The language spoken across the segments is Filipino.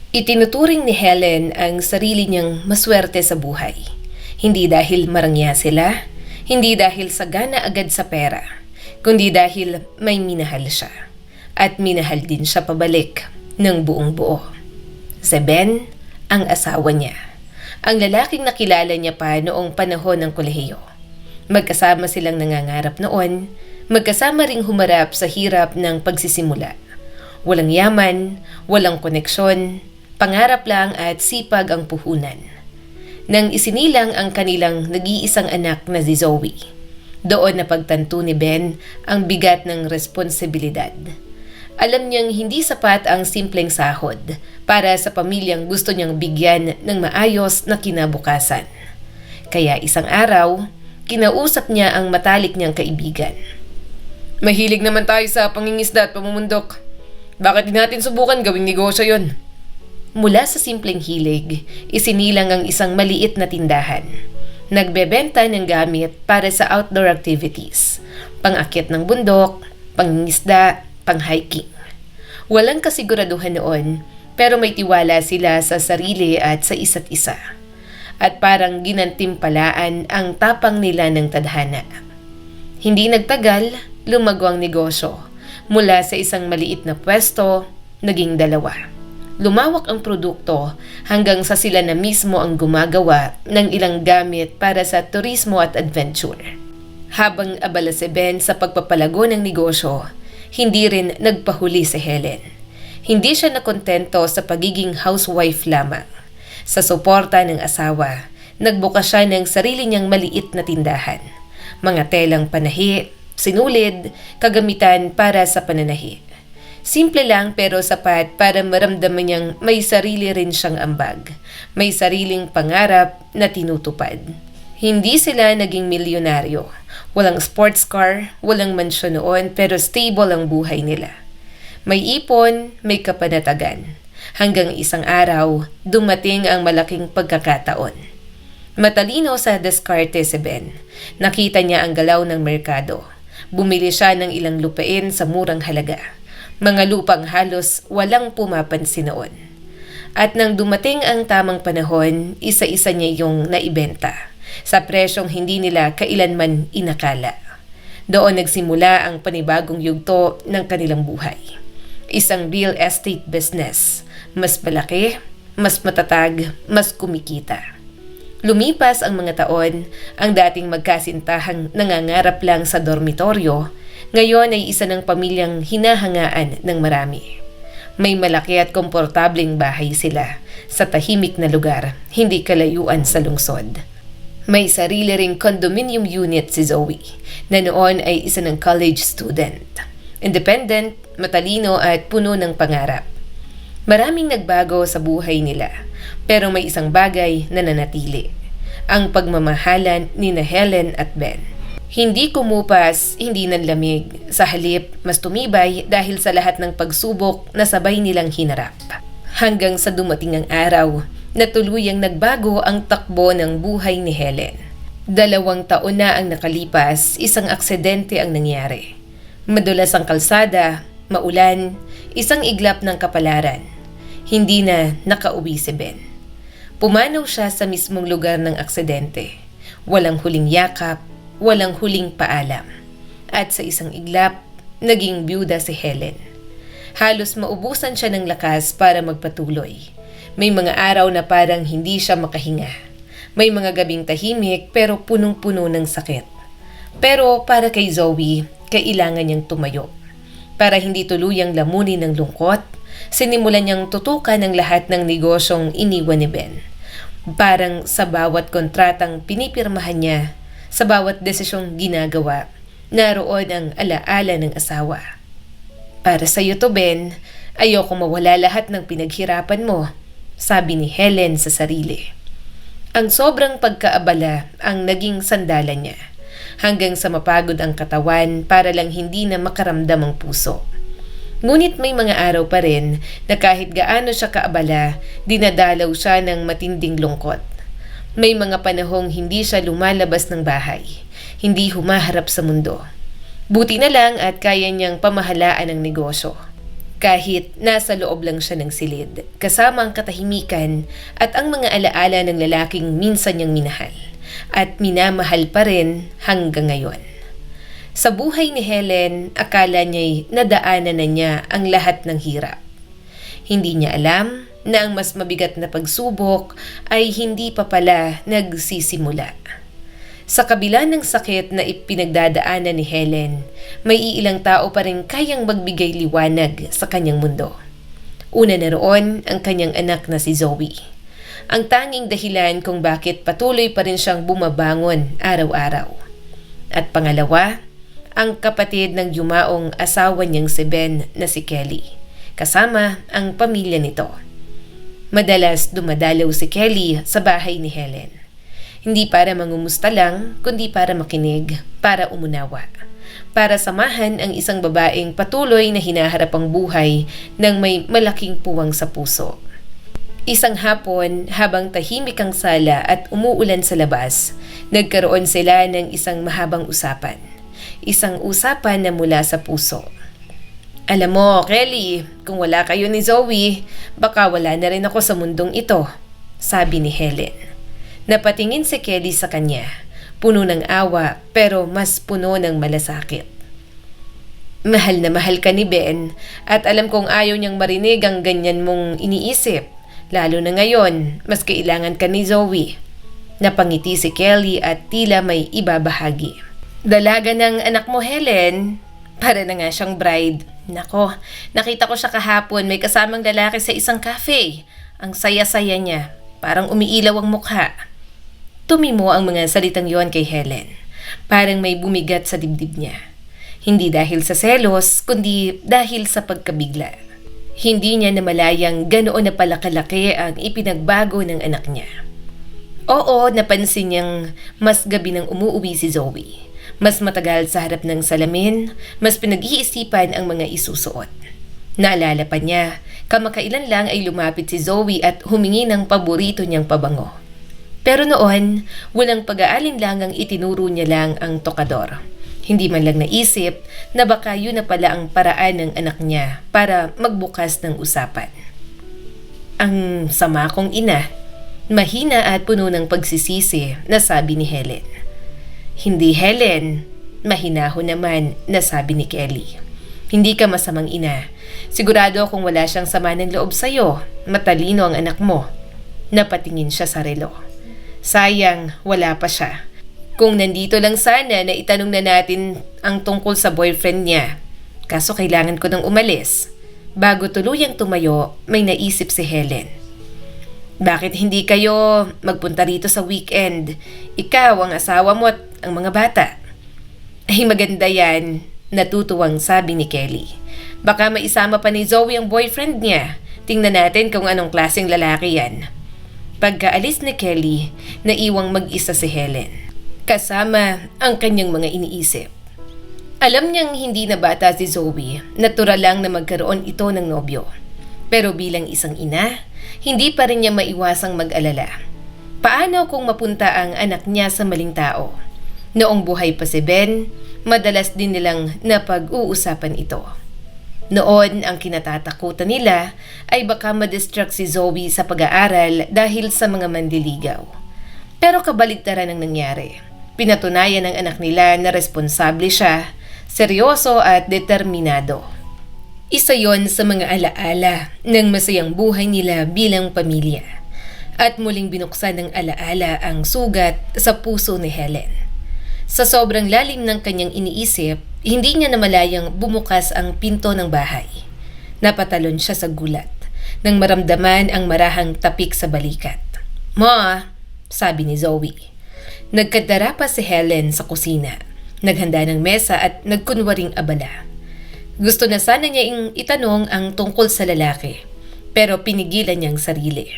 Itinuturing ni Helen ang sarili niyang maswerte sa buhay. Hindi dahil marangya sila, hindi dahil sagana agad sa pera, kundi dahil may minahal siya. At minahal din siya pabalik ng buong buo. Si Ben, ang asawa niya. Ang lalaking nakilala niya pa noong panahon ng kolehiyo. Magkasama silang nangangarap noon, magkasama ring humarap sa hirap ng pagsisimula. Walang yaman, walang koneksyon, pangarap lang at sipag ang puhunan. Nang isinilang ang kanilang nag-iisang anak na si Zoe, doon na pagtanto ni Ben ang bigat ng responsibilidad. Alam niyang hindi sapat ang simpleng sahod para sa pamilyang gusto niyang bigyan ng maayos na kinabukasan. Kaya isang araw, kinausap niya ang matalik niyang kaibigan. Mahilig naman tayo sa pangingisda at pamumundok. Bakit di natin subukan gawing negosyo yon? Mula sa simpleng hilig, isinilang ang isang maliit na tindahan. Nagbebenta ng gamit para sa outdoor activities, pang-akyat ng bundok, pangingisda, pang-hiking. Walang kasiguraduhan noon, pero may tiwala sila sa sarili at sa isa't isa. At parang ginantimpalaan ang tapang nila ng tadhana. Hindi nagtagal, lumago ang negosyo. Mula sa isang maliit na pwesto, naging dalawa. Lumawak ang produkto hanggang sa sila na mismo ang gumagawa ng ilang gamit para sa turismo at adventure. Habang abala si Ben sa pagpapalago ng negosyo, hindi rin nagpahuli si Helen. Hindi siya nakontento sa pagiging housewife lamang. Sa suporta ng asawa, nagbukas siya ng sarili niyang maliit na tindahan. Mga telang panahi, sinulid, kagamitan para sa pananahi. Simple lang pero sapat para maramdaman niyang may sarili rin siyang ambag. May sariling pangarap na tinutupad. Hindi sila naging milyonaryo. Walang sports car, walang mansyon noon pero stable ang buhay nila. May ipon, may kapanatagan. Hanggang isang araw, dumating ang malaking pagkakataon. Matalino sa diskarte si Ben. Nakita niya ang galaw ng merkado. Bumili siya ng ilang lupain sa murang halaga. Mga lupang halos walang pumapansin noon. At nang dumating ang tamang panahon, isa-isa niya yung naibenta sa presyong hindi nila kailanman inakala. Doon nagsimula ang panibagong yugto ng kanilang buhay. Isang real estate business. Mas malaki, mas matatag, mas kumikita. Lumipas ang mga taon, ang dating magkasintahang nangangarap lang sa dormitoryo, ngayon ay isa ng pamilyang hinahangaan ng marami. May malaki at komportableng bahay sila sa tahimik na lugar, hindi kalayuan sa lungsod. May sarili ring condominium unit si Zoe, na noon ay isa ng college student. Independent, matalino at puno ng pangarap. Maraming nagbago sa buhay nila, pero may isang bagay na nanatili. Ang pagmamahalan ni Helen at Ben. Hindi kumupas, hindi nanlamig. Sa halip, mas tumibay dahil sa lahat ng pagsubok na sabay nilang hinarap. Hanggang sa dumating ang araw na tuluyang nagbago ang takbo ng buhay ni Helen. 2 taon na ang nakalipas, isang aksidente ang nangyari. Madulas ang kalsada, maulan, isang iglap ng kapalaran. Hindi na nakauwi si Ben. Pumanaw siya sa mismong lugar ng aksidente. Walang huling yakap, walang huling paalam. At sa isang iglap, naging byuda si Helen. Halos maubusan siya ng lakas para magpatuloy. May mga araw na parang hindi siya makahinga. May mga gabing tahimik pero punong-puno ng sakit. Pero para kay Zoe, kailangan niyang tumayo. Para hindi tuluyang lamunin ng lungkot, sinimulan niyang tutukan ang lahat ng negosyong iniwan ni Ben. Parang sa bawat kontratang pinipirmahan niya, sa bawat desisyong ginagawa, naroon ang alaala ng asawa. Para sa iyo to, Ben, ayoko mawala lahat ng pinaghirapan mo, sabi ni Helen sa sarili. Ang sobrang pagkaabala ang naging sandalan niya, hanggang sa mapagod ang katawan para lang hindi na makaramdam ang puso. Ngunit may mga araw pa rin na kahit gaano siya kaabala, dinadalaw siya ng matinding lungkot. May mga panahong hindi siya lumalabas ng bahay, hindi humaharap sa mundo. Buti na lang at kaya niyang pamahalaan ang negosyo. Kahit nasa loob lang siya ng silid, kasama ang katahimikan at ang mga alaala ng lalaking minsan niyang minahal at minamahal pa rin hanggang ngayon. Sa buhay ni Helen, akala niya'y nadaanan na niya ang lahat ng hirap. Hindi niya alam na ang mas mabigat na pagsubok ay hindi pa pala nagsisimula. Sa kabila ng sakit na ipinagdadaanan ni Helen, may iilang tao pa rin kayang magbigay liwanag sa kanyang mundo. Una na roon ang kanyang anak na si Zoe. Ang tanging dahilan kung bakit patuloy pa rin siyang bumabangon araw-araw. At pangalawa, ang kapatid ng yumaong asawa niyang si Ben na si Kelly, kasama ang pamilya nito. Madalas dumadalaw si Kelly sa bahay ni Helen. Hindi para mangumusta lang, kundi para makinig, para umunawa. Para samahan ang isang babaeng patuloy na hinaharap ang buhay ng may malaking puwang sa puso. Isang hapon, habang tahimik ang sala at umuulan sa labas, nagkaroon sila ng isang mahabang usapan. Isang usapan na mula sa puso. Alam mo, Kelly, kung wala kayo ni Zoe, baka wala na rin ako sa mundong ito, sabi ni Helen. Napatingin si Kelly sa kanya, puno ng awa pero mas puno ng malasakit. Mahal na mahal ka ni Ben at alam kong ayaw niyang marinig ang ganyan mong iniisip, lalo na ngayon, mas kailangan ka ni Zoe. Napangiti si Kelly at tila may ibabahagi. Dalaga ng anak mo, Helen, para na nga siyang bride. Nako, nakita ko siya kahapon, may kasamang lalaki sa isang cafe. Ang saya-saya niya, parang umiilaw ang mukha. Tumimo ang mga salitang yon kay Helen. Parang may bumigat sa dibdib niya. Hindi dahil sa selos, kundi dahil sa pagkabigla. Hindi niya namalayang ganoon na pala kalaki ang ipinagbago ng anak niya. Oo, napansin niyang mas gabi nang umuuwi si Zoe. Mas matagal sa harap ng salamin, mas pinag-iisipan ang mga isusuot. Naalala pa niya, kamakailan lang ay lumapit si Zoe at humingi ng paborito niyang pabango. Pero noon, walang pag-aalinlangang itinuro niya lang ang tokador. Hindi man lang naisip na baka yun na pala ang paraan ng anak niya para magbukas ng usapan. Ang sama kong ina, mahina at puno ng pagsisisi na sabi ni Helen. Hindi Helen, mahinaho naman na sabi ni Kelly. Hindi ka masamang ina. Sigurado kung wala siyang sama ng loob sa'yo, matalino ang anak mo. Napatingin siya sa relo. Sayang, wala pa siya. Kung nandito lang sana na itanong na natin ang tungkol sa boyfriend niya. Kaso kailangan ko nang umalis. Bago tuluyang tumayo, may naisip si Helen. Bakit hindi kayo magpunta rito sa weekend? Ikaw, ang asawa mo at ang mga bata. Ay maganda yan, natutuwang sabi ni Kelly. Baka maisama pa ni Zoe ang boyfriend niya. Tingnan natin kung anong klaseng lalaki yan. Pagkaalis ni Kelly, naiwang mag-isa si Helen. Kasama ang kanyang mga iniisip. Alam niyang hindi na bata si Zoe, natural lang na magkaroon ito ng nobyo. Pero bilang isang ina, hindi pa rin niya maiwasang mag-alala. Paano kung mapunta ang anak niya sa maling tao? Noong buhay pa si Ben, madalas din nilang napag-uusapan ito. Noon, ang kinatatakutan nila ay baka madistract si Zoe sa pag-aaral dahil sa mga mandiligaw. Pero kabaligtaran ang nangyari. Pinatunayan ng anak nila na responsable siya, seryoso at determinado. Isa yon sa mga alaala ng masayang buhay nila bilang pamilya. At muling binuksan ng alaala ang sugat sa puso ni Helen. Sa sobrang lalim ng kanyang iniisip, hindi niya namalayang bumukas ang pinto ng bahay. Napatalon siya sa gulat nang maramdaman ang marahang tapik sa balikat. "Ma," sabi ni Zoe. Nagkadara pa si Helen sa kusina. Naghanda ng mesa at nagkunwaring abala. Gusto na sana niya itanong ang tungkol sa lalaki, pero pinigilan niyang sarili.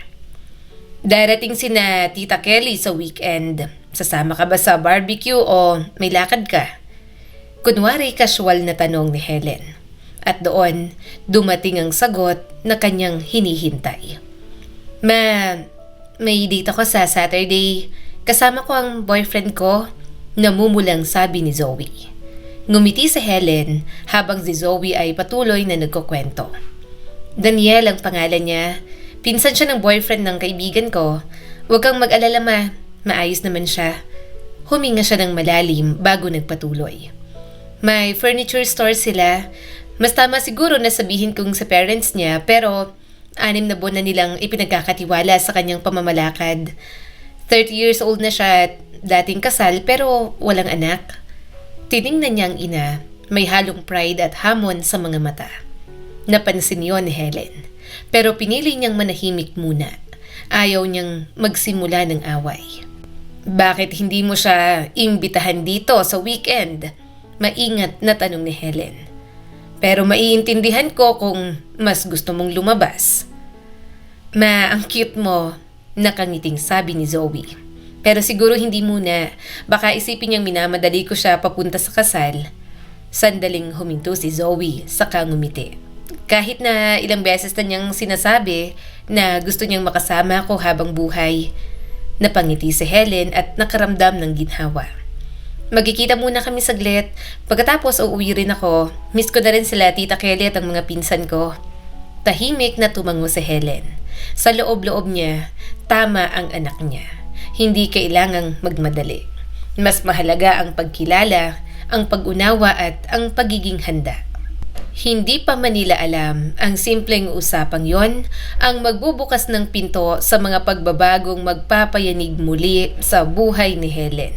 "Darating sina Tita Kelly sa weekend. Sasama ka ba sa barbecue o may lakad ka?" Kunwari casual na tanong ni Helen. At doon, dumating ang sagot na kanyang hinihintay. May date ako sa Saturday. Kasama ko ang boyfriend ko," namumulang sabi ni Zoe. Ngumiti si Helen habang si Zoe ay patuloy na nagkukwento. Daniel ang pangalan niya. Pinsan siya ng boyfriend ng kaibigan ko. Huwag kang mag-alala maayos naman siya. Huminga siya ng malalim bago nagpatuloy. May furniture store sila. Mas tama siguro na sabihin kong sa parents niya pero 6 na buwan na nilang ipinagkakatiwala sa kanyang pamamalakad. 30 years old na siya at dating kasal pero walang anak. Tiningnan niya ang ina, may halong pride at hamon sa mga mata. Napansin yon ni Helen, pero pinili niyang manahimik muna. Ayaw niyang magsimula ng away. Bakit hindi mo siya imbitahan dito sa weekend? Maingat na tanong ni Helen. Pero maiintindihan ko kung mas gusto mong lumabas. Ang cute mo, nakangiting sabi ni Zoe. Pero siguro hindi muna, baka isipin niyang minamadali ko siya papunta sa kasal. Sandaling huminto si Zoe, saka ngumiti. Kahit na ilang beses na niyang sinasabi na gusto niyang makasama ako habang buhay. Napangiti si Helen at nakaramdam ng ginhawa. Magkikita muna kami saglit. Pagkatapos uuwi rin ako. Miss ko na rin sila Tita Kelly at ang mga pinsan ko. Tahimik na tumango si Helen. Sa loob-loob niya, tama ang anak niya. Hindi kailangang magmadali. Mas mahalaga ang pagkilala, ang pag-unawa at ang pagiging handa. Hindi pa manila alam ang simpleng usapang yon ang magbubukas ng pinto sa mga pagbabagong magpapayanig muli sa buhay ni Helen.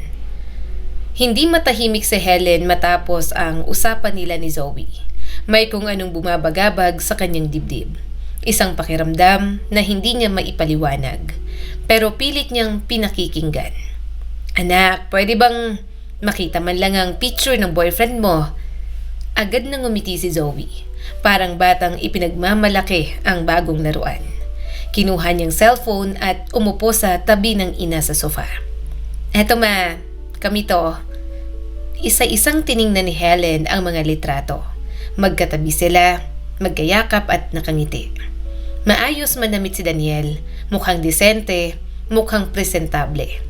Hindi matahimik si Helen matapos ang usapan nila ni Zoe. May kung anong bumabagabag sa kanyang dibdib. Isang pakiramdam na hindi niya maipaliwanag. Pero pilit niyang pinakikinggan. Anak, pwede bang makita man lang ang picture ng boyfriend mo? Agad nang ngumiti si Zoe. Parang batang ipinagmamalaki ang bagong laruan. Kinuha niyang cellphone at umupo sa tabi ng ina sa sofa. Eto kami to. Isa-isang tiningnan ni Helen ang mga litrato. Magkatabi sila, magkayakap at nakangiti. Maayos manamit si Daniel, mukhang disente, mukhang presentable.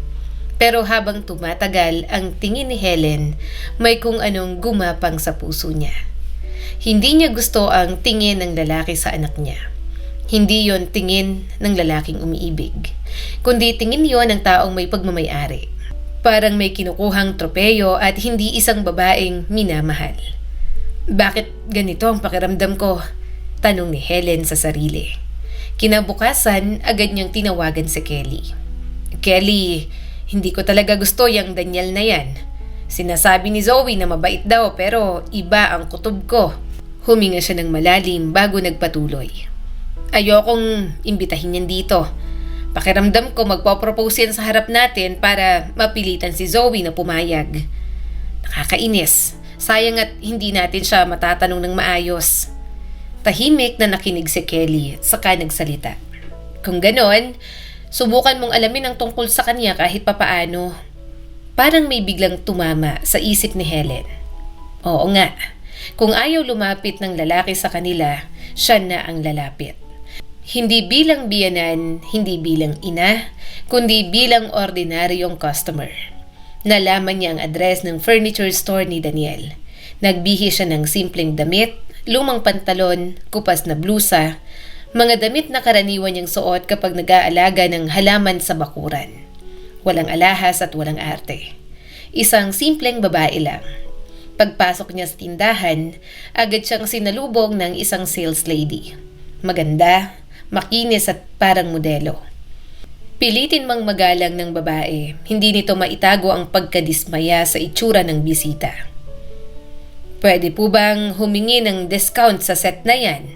Pero habang tumatagal ang tingin ni Helen, may kung anong gumapang sa puso niya. Hindi niya gusto ang tingin ng lalaki sa anak niya. Hindi yon tingin ng lalaking umiibig, kundi tingin yon ng taong may pagmamayari. Parang may kinukuhang tropeyo at hindi isang babaeng minamahal. Bakit ganito ang pakiramdam ko? Tanong ni Helen sa sarili. Kinabukasan, agad niyang tinawagan si Kelly. Kelly, hindi ko talaga gusto yung Daniel na yan. Sinasabi ni Zoe na mabait daw pero iba ang kutob ko. Huminga siya ng malalim bago nagpatuloy. Ayokong imbitahin yan dito. Pakiramdam ko magpapropose yan sa harap natin para mapilitan si Zoe na pumayag. Nakakainis. Sayang at hindi natin siya matatanong ng maayos. Tahimik na nakinig si Kelly saka nagsalita. Kung ganon, subukan mong alamin ang tungkol sa kanya kahit papaano. Parang may biglang tumama sa isip ni Helen. Oo nga, kung ayaw lumapit ng lalaki sa kanila, siya na ang lalapit. Hindi bilang biyanan, hindi bilang ina, kundi bilang ordinaryong customer. Nalaman niya ang address ng furniture store ni Daniel. Nagbihis siya ng simpleng damit, lumang pantalon, kupas na blusa, mga damit na karaniwan niyang suot kapag nag-aalaga ng halaman sa bakuran. Walang alahas at walang arte. Isang simpleng babae lang. Pagpasok niya sa tindahan, agad siyang sinalubong ng isang sales lady. Maganda, makinis at parang modelo. Pilitin mang magalang ng babae, hindi nito maitago ang pagkadismaya sa itsura ng bisita. Pwede po bang humingi ng discount sa set na yan?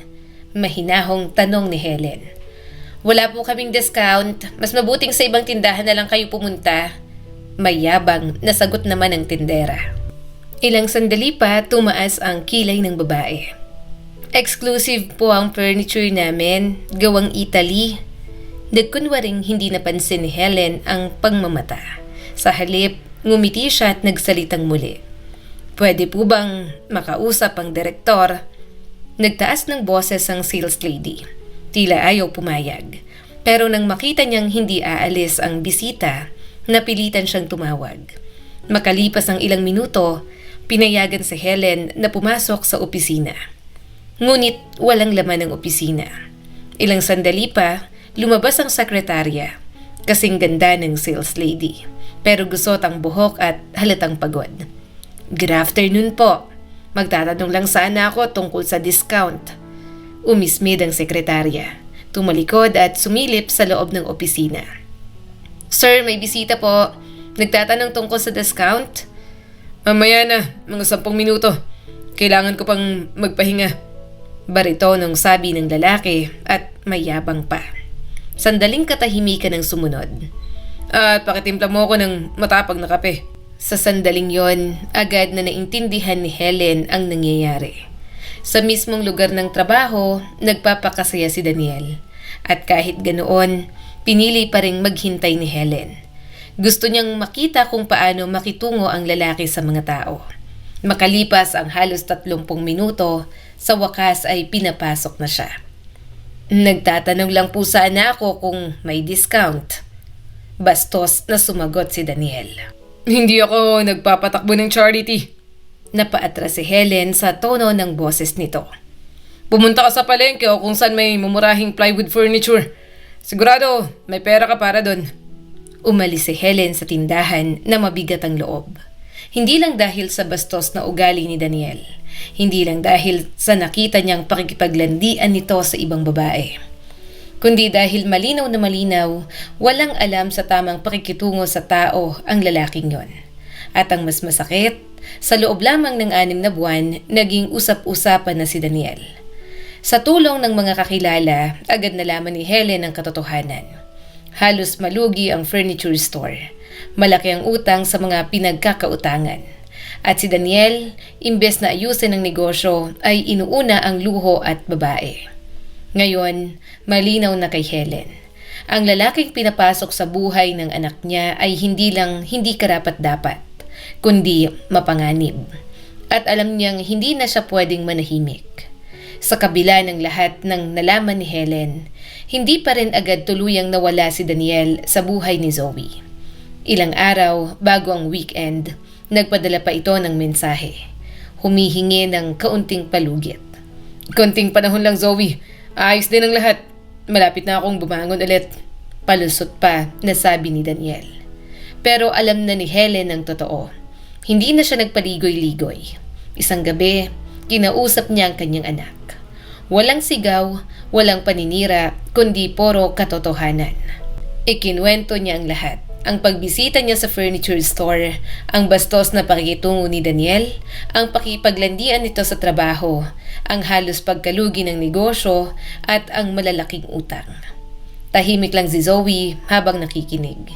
Mahinahong tanong ni Helen. Wala po kaming discount, mas mabuting sa ibang tindahan na lang kayo pumunta. Mayabang na sagot naman ng tindera. Ilang sandali pa tumaas ang kilay ng babae. Exclusive po ang furniture namin, gawang Italy. Nagkunwaring hindi napansin ni Helen ang pangmamata. Sa halip, ngumiti siya at nagsalitang muli. Pwede po bang makausap ang direktor? Nagtaas ng boses ang sales lady. Tila ayaw pumayag. Pero nang makita niyang hindi aalis ang bisita, napilitan siyang tumawag. Makalipas ang ilang minuto, pinayagan si Helen na pumasok sa opisina. Ngunit walang laman ang opisina. Ilang sandali pa, lumabas ang sekretarya. Kasing ganda ng sales lady, pero gusot ang buhok at halatang pagod. "Good afternoon po. Magtatanong lang sana ako tungkol sa discount." Umismid ang sekretarya. Tumalikod at sumilip sa loob ng opisina. "Sir, may bisita po. Nagtatanong tungkol sa discount?" "Mamaya na, mga 10 minuto. Kailangan ko pang magpahinga." Baritonong sabi ng lalaki at mayabang pa. Sandaling katahimikan ang sumunod. "At pakitimpla mo ako ng matapang na kape." Sa sandaling yon, agad na naintindihan ni Helen ang nangyayari. Sa mismong lugar ng trabaho, nagpapakasaya si Daniel. At kahit ganoon, pinili pa ring maghintay ni Helen. Gusto niyang makita kung paano makitungo ang lalaki sa mga tao. Makalipas ang halos 30 minuto, sa wakas ay pinapasok na siya. "Nagtatanong lang po sana ako kung may discount." Bastos na sumagot si Daniel. "Hindi ako nagpapatakbo ng charity." Napaatras si Helen sa tono ng boses nito. "Pumunta ka sa palengke o kung saan may mumurahing plywood furniture. Sigurado may pera ka para doon." Umalis si Helen sa tindahan na mabigat ang loob. Hindi lang dahil sa bastos na ugali ni Daniel. Hindi lang dahil sa nakita niyang pakikipaglandian nito sa ibang babae. Kundi dahil malinaw na malinaw, walang alam sa tamang pakikitungo sa tao ang lalaking yon. At ang mas masakit, sa loob lamang ng 6 na buwan, naging usap-usapan na si Daniel. Sa tulong ng mga kakilala, agad nalaman ni Helen ang katotohanan. Halos malugi ang furniture store. Malaki ang utang sa mga pinagkakautangan. At si Daniel, imbes na ayusin ang negosyo, ay inuuna ang luho at babae. Ngayon, malinaw na kay Helen. Ang lalaking pinapasok sa buhay ng anak niya ay hindi lang hindi karapat-dapat, kundi mapanganib. At alam niyang hindi na siya pwedeng manahimik. Sa kabila ng lahat ng nalaman ni Helen, hindi pa rin agad tuluyang nawala si Daniel sa buhay ni Zoe. Ilang araw bago ang weekend, nagpadala pa ito ng mensahe. Humihingi ng kaunting palugit. "Konting panahon lang, Zoe. Ayos din ang lahat. Malapit na akong bumangon ulit." Palusot pa na sabi ni Daniel. Pero alam na ni Helen ang totoo. Hindi na siya nagpaligoy-ligoy. Isang gabi, kinausap niya ang kanyang anak. Walang sigaw, walang paninira, kundi puro katotohanan. Ikinuwento niya ang lahat. Ang pagbisita niya sa furniture store, ang bastos na pakikitungo ni Daniel, ang pakipaglandian nito sa trabaho, ang halos pagkalugi ng negosyo, at ang malalaking utang. Tahimik lang si Zoe habang nakikinig.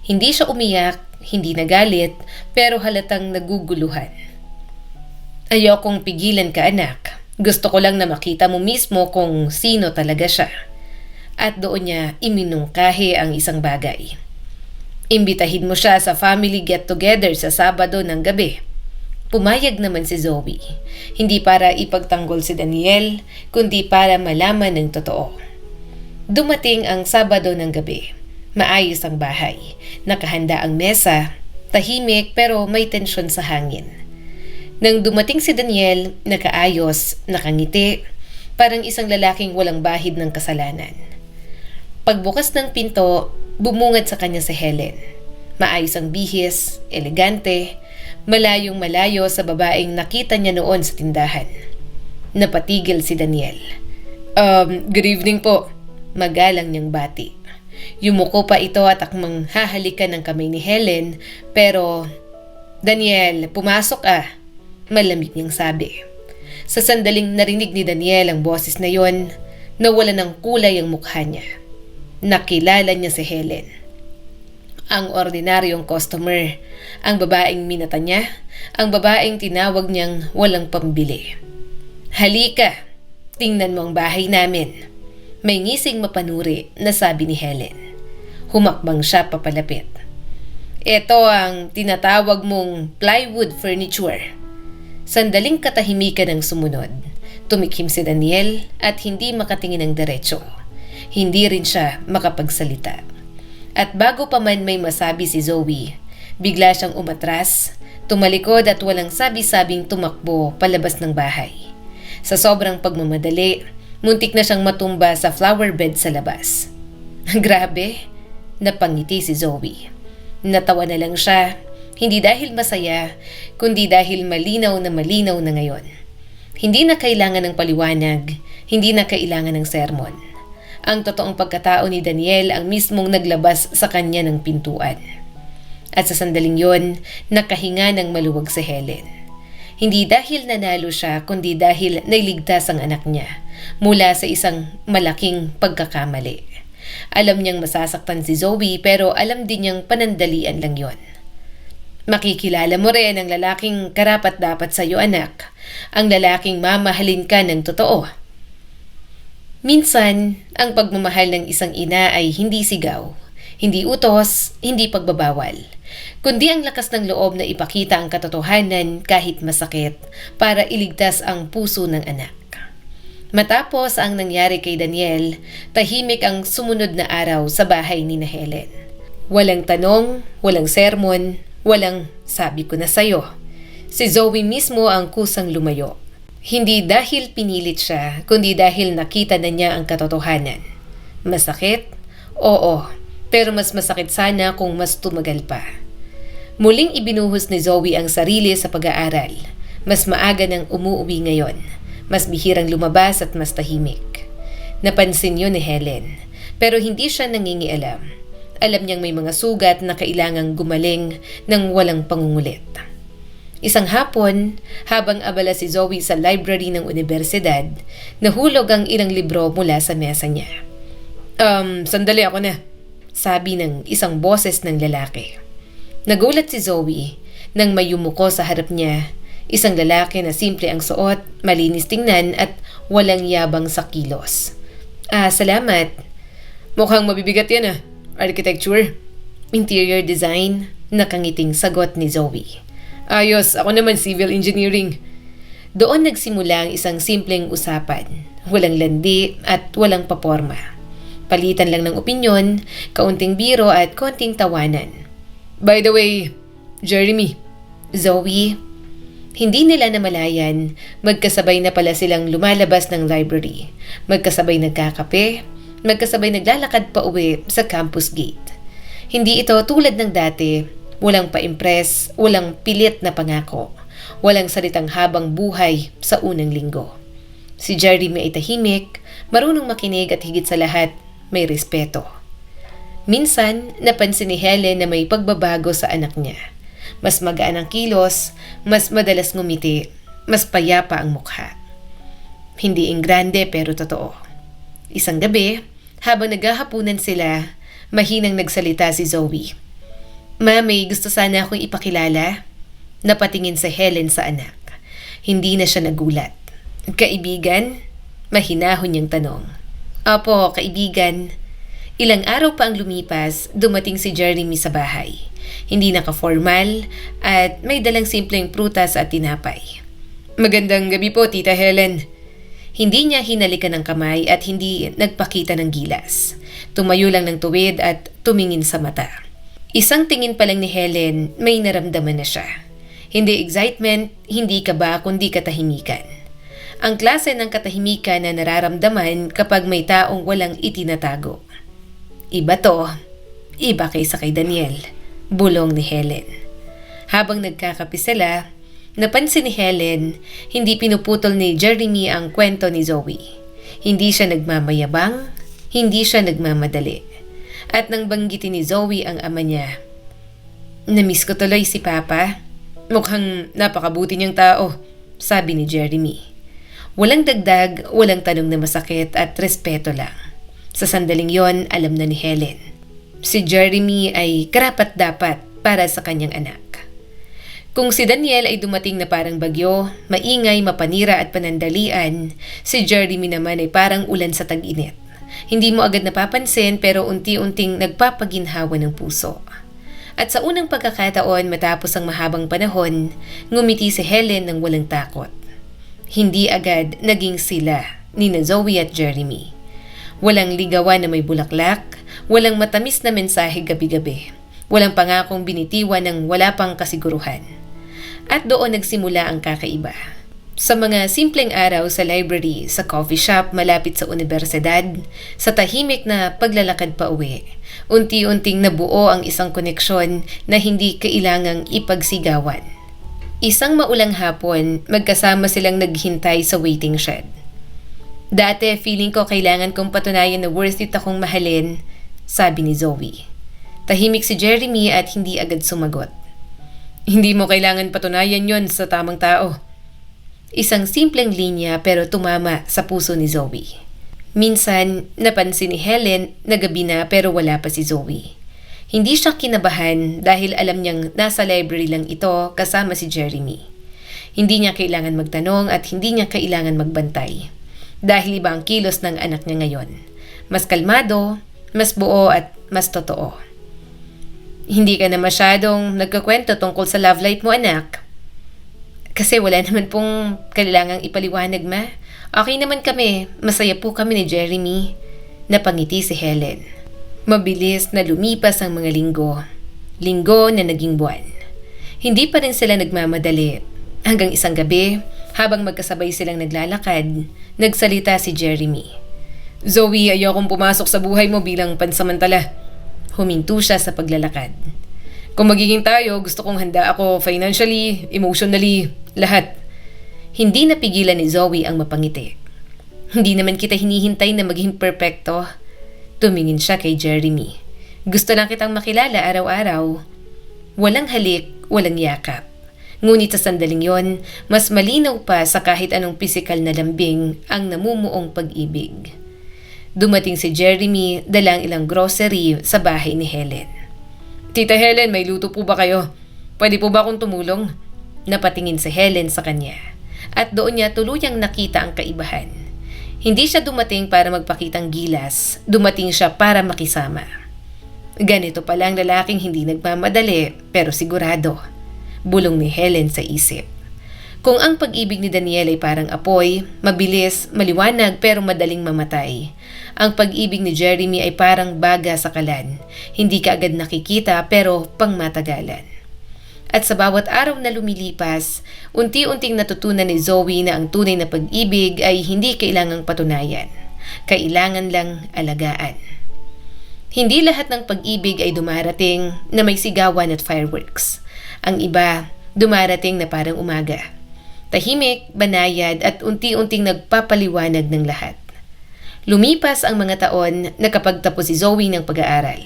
Hindi siya umiyak, hindi nagalit, pero halatang naguguluhan. "Ayokong pigilan ka, anak. Gusto ko lang na makita mo mismo kung sino talaga siya." At doon niya iminungkahi ang isang bagay. "Imbitahin mo siya sa family get-together sa Sabado ng gabi." Pumayag naman si Zoe. Hindi para ipagtanggol si Daniel, kundi para malaman ng totoo. Dumating ang Sabado ng gabi. Maayos ang bahay. Nakahanda ang mesa. Tahimik pero may tensyon sa hangin. Nang dumating si Daniel, nakaayos, nakangiti, parang isang lalaking walang bahid ng kasalanan. Pagbukas ng pinto, bumungad sa kanya si Helen. Maayos ang bihis, elegante, malayong malayo sa babaeng nakita niya noon sa tindahan. Napatigil si Daniel. Good evening po." Magalang niyang bati. Yumuko pa ito at akmang hahalikan ng kamay ni Helen, pero, "Daniel, pumasok ah." Malamig niyang sabi. Sa sandaling narinig ni Daniel ang boses na yon, nawala ng kulay ang mukha niya. Nakilala niya si Helen. Ang ordinaryong customer, ang babaeng minata niya, ang babaeng tinawag niyang walang pambili. "Halika, tingnan mo ang bahay namin." May ngising mapanuri na sabi ni Helen. Humakbang siya papalapit. "Ito ang tinatawag mong plywood furniture." Sandaling katahimikan ang sumunod. Tumikim si Daniel at hindi makatingin ng diretso. Hindi rin siya makapagsalita. At bago pa man may masabi si Zoe, bigla siyang umatras, tumalikod at walang sabi-sabing tumakbo palabas ng bahay. Sa sobrang pagmamadali, muntik na siyang matumba sa flower bed sa labas. Grabe, napangiti si Zoe. Natawa na lang siya, hindi dahil masaya, kundi dahil malinaw na ngayon. Hindi na kailangan ng paliwanag, hindi na kailangan ng sermon. Ang totoong pagkatao ni Daniel ang mismong naglabas sa kanya ng pintuan. At sa sandaling yon, nakahinga ng maluwag si Helen. Hindi dahil nanalo siya, kundi dahil nailigtas ang anak niya mula sa isang malaking pagkakamali. Alam niyang masasaktan si Zoe pero alam din niyang panandalian lang yon. Makikilala mo rin ang lalaking karapat-dapat sa iyo, anak. Ang lalaking mamahalin ka ng totoo. Minsan, ang pagmamahal ng isang ina ay hindi sigaw, hindi utos, hindi pagbabawal, kundi ang lakas ng loob na ipakita ang katotohanan kahit masakit para iligtas ang puso ng anak. Matapos ang nangyari kay Daniel, tahimik ang sumunod na araw sa bahay ni Helen. Walang tanong, walang sermon, walang sabi ko na sayo. Si Zoe mismo ang kusang lumayo. Hindi dahil pinilit siya, kundi dahil nakita na niya ang katotohanan. Masakit? Oo, pero mas masakit sana kung mas tumagal pa. Muling ibinuhos ni Zoe ang sarili sa pag-aaral. Mas maaga nang umuwi ngayon. Mas bihirang lumabas at mas tahimik. Napansin yun ni Helen, pero hindi siya nangingialam. Alam niyang may mga sugat na kailangang gumaling ng walang pangungulit. Isang hapon, habang abala si Zoe sa library ng universidad, nahulog ang ilang libro mula sa mesa niya. Sandali ako na, sabi ng isang boses ng lalaki. Nagulat si Zoe nang may yumuko sa harap niya, isang lalaki na simple ang suot, malinis tingnan at walang yabang sa kilos. Salamat. Mukhang mabibigat yan Architecture? Interior design? Nakangiting sagot ni Zoe. Ayos, ako naman civil engineering. Doon nagsimula ang isang simpleng usapan. Walang landi at walang paporma. Palitan lang ng opinyon, kaunting biro at konting tawanan. By the way, Jeremy, Zoe, hindi nila namalayan, magkasabay na pala silang lumalabas ng library. Magkasabay nagkakape, magkasabay naglalakad pa uwi sa campus gate. Hindi ito tulad ng dati, walang pa-impress, walang pilit na pangako, walang salitang habang buhay sa unang linggo. Si Jeremy ay tahimik, marunong makinig at higit sa lahat, may respeto. Minsan, napansin ni Helen na may pagbabago sa anak niya. Mas magaan ang kilos, mas madalas ngumiti, mas payapa ang mukha. Hindi ingrande pero totoo. Isang gabi, habang naghahapunan sila, mahinang nagsalita si Zoe. May gusto sana akong ipakilala. Napatingin si Helen sa anak. Hindi na siya nagulat. Kaibigan? Mahinahon niyang tanong. Opo, kaibigan. Ilang araw pa ang lumipas, dumating si Jeremy sa bahay. Hindi naka-formal at may dalang simpleng prutas at tinapay. Magandang gabi po, Tita Helen. Hindi niya hinalikan ng kamay at hindi nagpakita ng gilas. Tumayo lang ng tuwid at tumingin sa mata. Isang tingin pa lang ni Helen, may naramdaman na siya. Hindi excitement, hindi kaba, kundi katahimikan. Ang klase ng katahimikan na nararamdaman kapag may taong walang itinatago. Iba to, iba kaysa kay Daniel, bulong ni Helen. Habang nagkakape sila, napansin ni Helen, hindi pinuputol ni Jeremy ang kwento ni Zoe. Hindi siya nagmamayabang, hindi siya nagmamadali. At nang banggitin ni Zoe ang ama niya, "Namiss ko tuloy si Papa. Mukhang napakabuti niyang tao," sabi ni Jeremy. Walang dagdag, walang tanong na masakit at respeto lang. Sa sandaling yon, alam na ni Helen. Si Jeremy ay karapat-dapat para sa kanyang anak. Kung si Daniel ay dumating na parang bagyo, maingay, mapanira at panandalian, si Jeremy naman ay parang ulan sa tag-init. Hindi mo agad napapansin pero unti-unting nagpapaginhawa ng puso. At sa unang pagkakataon matapos ang mahabang panahon, ngumiti si Helen ng walang takot. Hindi agad naging sila ni Zoe at Jeremy. Walang ligawan na may bulaklak, walang matamis na mensahe gabi-gabi, walang pangakong binitiwan ng wala pang kasiguruhan. At doon nagsimula ang kakaiba. Sa mga simpleng araw sa library, sa coffee shop malapit sa universidad, sa tahimik na paglalakad pa uwi, unti-unting nabuo ang isang koneksyon na hindi kailangang ipagsigawan. Isang maulang hapon, magkasama silang naghintay sa waiting shed. Dati, feeling ko kailangan kong patunayan na worth it akong mahalin, sabi ni Zoe. Tahimik si Jeremy at hindi agad sumagot. Hindi mo kailangan patunayan yon sa tamang tao. Isang simpleng linya pero tumama sa puso ni Zoe. Minsan, napansin ni Helen na gabi na pero wala pa si Zoe. Hindi siya kinabahan dahil alam niyang nasa library lang ito kasama si Jeremy. Hindi niya kailangan magtanong at hindi niya kailangan magbantay. Dahil iba ang kilos ng anak niya ngayon. Mas kalmado, mas buo at mas totoo. Hindi ka na masyadong nagkakwento tungkol sa love life mo, anak. Kasi wala naman pong kailangang ipaliwanag, ma. Okay naman kami. Masaya po kami ni Jeremy. Napangiti si Helen. Mabilis na lumipas ang mga linggo. Linggo na naging buwan. Hindi pa rin sila nagmamadali. Hanggang isang gabi, habang magkasabay silang naglalakad, nagsalita si Jeremy. Zoe, ayokong pumasok sa buhay mo bilang pansamantala. Huminto siya sa paglalakad. Kung magiging tayo, gusto kong handa ako financially, emotionally, lahat. Hindi napigilan ni Zoe ang mapangiti. Hindi naman kita hinihintay na maging perpekto. Tumingin siya kay Jeremy. Gusto lang kitang makilala araw-araw. Walang halik, walang yakap. Ngunit sa sandaling yon, mas malinaw pa sa kahit anong pisikal na lambing ang namumuong pag-ibig. Dumating si Jeremy dalang ilang grocery sa bahay ni Helen. Tita Helen, may luto po ba kayo? Pwede po ba akong tumulong? Napatingin si Helen sa kanya. At doon niya tuluyang nakita ang kaibahan. Hindi siya dumating para magpakitang gilas. Dumating siya para makisama. Ganito pala ang lalaking hindi nagmamadali pero sigurado. Bulong ni Helen sa isip. Kung ang pag-ibig ni Daniel ay parang apoy, mabilis, maliwanag pero madaling mamatay. Ang pag-ibig ni Jeremy ay parang baga sa kalan. Hindi ka agad nakikita pero pangmatagalan. At sa bawat araw na lumilipas, unti-unting natutunan ni Zoe na ang tunay na pag-ibig ay hindi kailangang patunayan. Kailangan lang alagaan. Hindi lahat ng pag-ibig ay dumarating na may sigawan at fireworks. Ang iba, dumarating na parang umaga. Tahimik, banayad at unti-unting nagpapaliwanag ng lahat. Lumipas ang mga taon na kapag tapos si Zoe ng pag-aaral.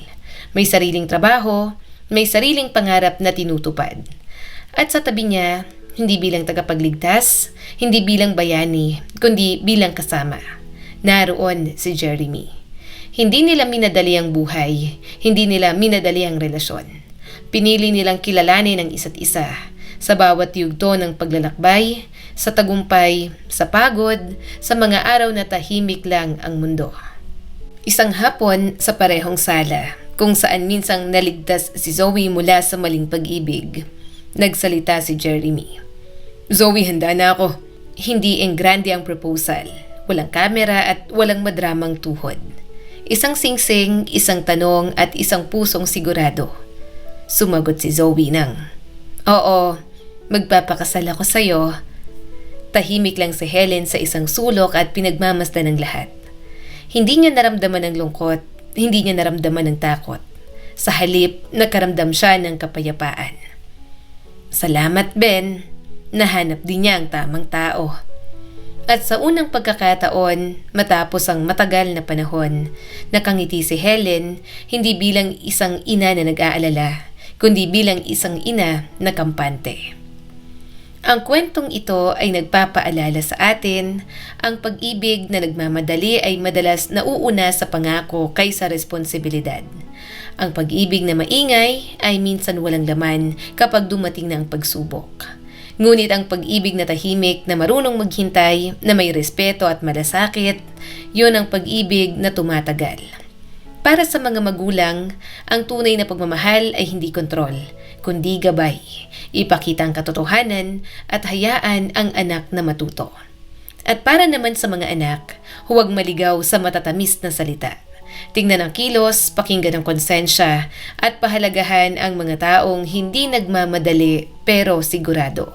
May sariling trabaho, may sariling pangarap na tinutupad. At sa tabi niya, hindi bilang tagapagligtas, hindi bilang bayani, kundi bilang kasama. Naroon si Jeremy. Hindi nila minadali ang buhay, hindi nila minadali ang relasyon. Pinili nilang kilalanin ang isa't isa sa bawat yugto ng paglalakbay, sa tagumpay, sa pagod, sa mga araw na tahimik lang ang mundo. Isang hapon sa parehong sala, kung saan minsang naligtas si Zoe mula sa maling pag-ibig, nagsalita si Jeremy. Zoe, handa na ako. Hindi enggrande ang proposal. Walang kamera at walang madramang tuhod. Isang singsing, isang tanong at isang pusong sigurado. Sumagot si Zoe ng, Oo, magpapakasal ako sa'yo. Tahimik lang si Helen sa isang sulok at pinagmamasdan ng lahat. Hindi niya naramdaman ng lungkot, hindi niya naramdaman ng takot. Sa halip, nakaramdam siya ng kapayapaan. Salamat, Ben. Nahanap din niya ang tamang tao. At sa unang pagkakataon, matapos ang matagal na panahon, nakangiti si Helen hindi bilang isang ina na nag-aalala, kundi bilang isang ina na kampante. Ang kwentong ito ay nagpapaalala sa atin, ang pag-ibig na nagmamadali ay madalas nauuna sa pangako kaysa responsibilidad. Ang pag-ibig na maingay ay minsan walang laman kapag dumating na ang pagsubok. Ngunit ang pag-ibig na tahimik na marunong maghintay, na may respeto at malasakit, yun ang pag-ibig na tumatagal. Para sa mga magulang, ang tunay na pagmamahal ay hindi kontrol, kundi gabay. Ipakita ang katotohanan at hayaan ang anak na matuto. At para naman sa mga anak, huwag maligaw sa matatamis na salita. Tingnan ang kilos, pakinggan ang konsensya, at pahalagahan ang mga taong hindi nagmamadali pero sigurado.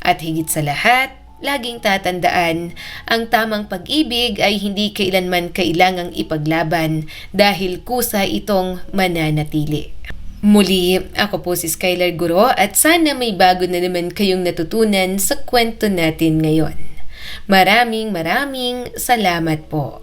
At higit sa lahat, laging tatandaan, ang tamang pag-ibig ay hindi kailanman kailangang ipaglaban dahil kusa itong mananatili. Muli, ako po si Skylar Guro at sana may bago na naman kayong natutunan sa kwento natin ngayon. Maraming salamat po.